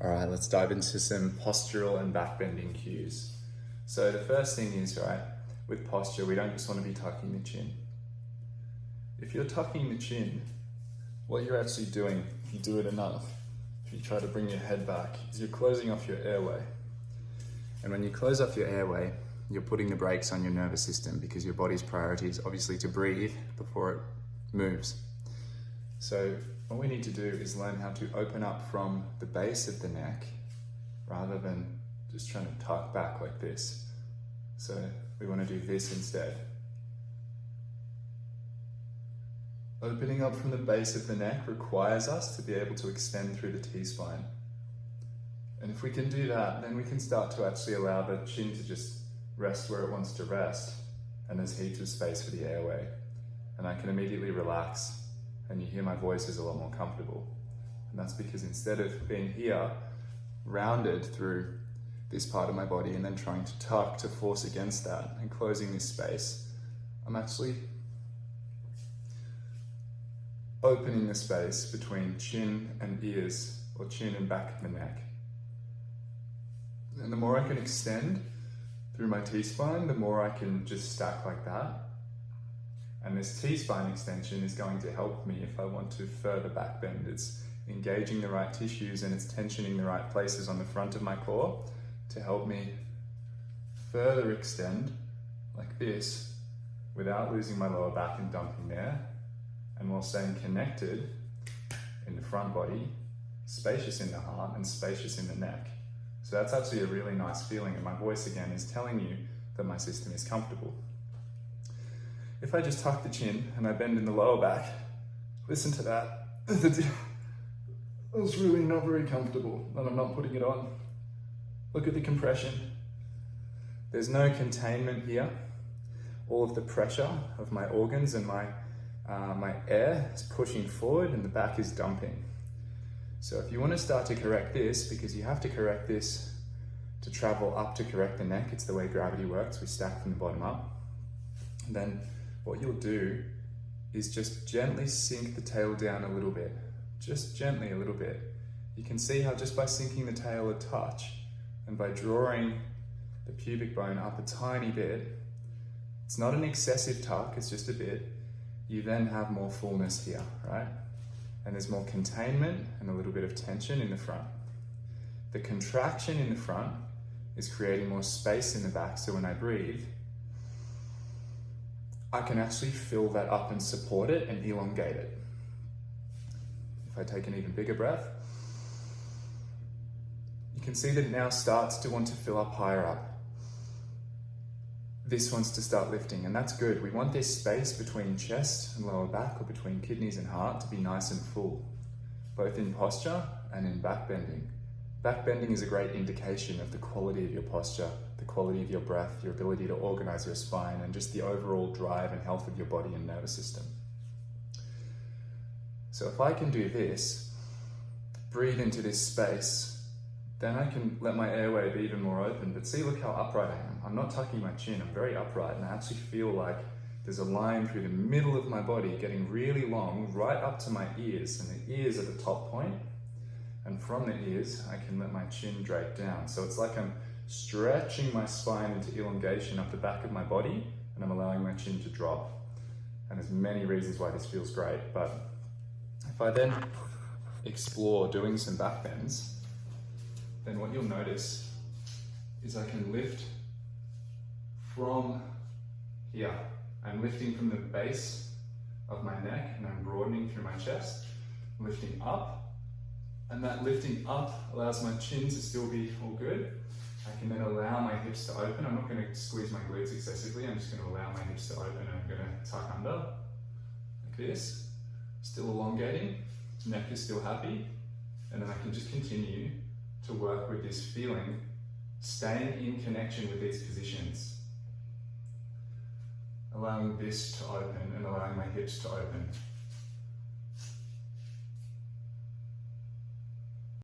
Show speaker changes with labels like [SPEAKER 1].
[SPEAKER 1] All right, let's dive into some postural and back bending cues. So the first thing is, right, with posture, we don't just want to be tucking the chin. If you're tucking the chin, what you're actually doing, if you do it enough, if you try to bring your head back, is you're closing off your airway. And when you close off your airway, you're putting the brakes on your nervous system because your body's priority is obviously to breathe before it moves. So what we need to do is learn how to open up from the base of the neck rather than just trying to tuck back like this. So we want to do this instead. Opening up from the base of the neck requires us to be able to extend through the T-spine. And if we can do that, then we can start to actually allow the chin to just rest where it wants to rest, and there's heaps of space for the airway. And I can immediately relax, and you hear my voice is a lot more comfortable. And that's because instead of being here, rounded through this part of my body and then trying to tuck to force against that and closing this space, I'm actually opening the space between chin and ears, or chin and back of the neck. And the more I can extend through my T-spine, the more I can just stack like that. And this T-spine extension is going to help me if I want to further back bend. It's engaging the right tissues and it's tensioning the right places on the front of my core to help me further extend like this without losing my lower back and dumping there, and while staying connected in the front body, spacious in the heart and spacious in the neck. So that's actually a really nice feeling, and my voice again is telling you that my system is comfortable. If I just tuck the chin and I bend in the lower back, listen to that. It's really not very comfortable, and I'm not putting it on. Look at the compression. There's no containment here. All of the pressure of my organs and my air is pushing forward and the back is dumping. So if you want to start to correct this, because you have to correct this to travel up to correct the neck, it's the way gravity works, we stack from the bottom up, then what you'll do is just gently sink the tail down a little bit, just gently a little bit. You can see how just by sinking the tail a touch and by drawing the pubic bone up a tiny bit, it's not an excessive tuck, it's just a bit, you then have more fullness here, right? And there's more containment and a little bit of tension in the front. The contraction in the front is creating more space in the back, so when I breathe, I can actually fill that up and support it and elongate it. If I take an even bigger breath, you can see that it now starts to want to fill up higher up. This wants to start lifting, and that's good. We want this space between chest and lower back, or between kidneys and heart, to be nice and full, both in posture and in back bending. Back bending is a great indication of the quality of your posture, the quality of your breath, your ability to organize your spine, and just the overall drive and health of your body and nervous system. So if I can do this, breathe into this space, then I can let my airway be even more open. But see, look how upright I am. I'm not tucking my chin, I'm very upright, and I actually feel like there's a line through the middle of my body getting really long, right up to my ears, and the ears are the top point. And from the ears, I can let my chin drape down. So it's like I'm stretching my spine into elongation up the back of my body, and I'm allowing my chin to drop. And there's many reasons why this feels great, but if I then explore doing some back bends, then what you'll notice is I can lift from here. I'm lifting from the base of my neck and I'm broadening through my chest, lifting up, and that lifting up allows my chin to still be all good. I can then allow my hips to open. I'm not going to squeeze my glutes excessively, I'm just going to allow my hips to open, and I'm going to tuck under like this, still elongating, neck is still happy, and then I can just continue to work with this feeling, staying in connection with these positions, allowing this to open and allowing my hips to open.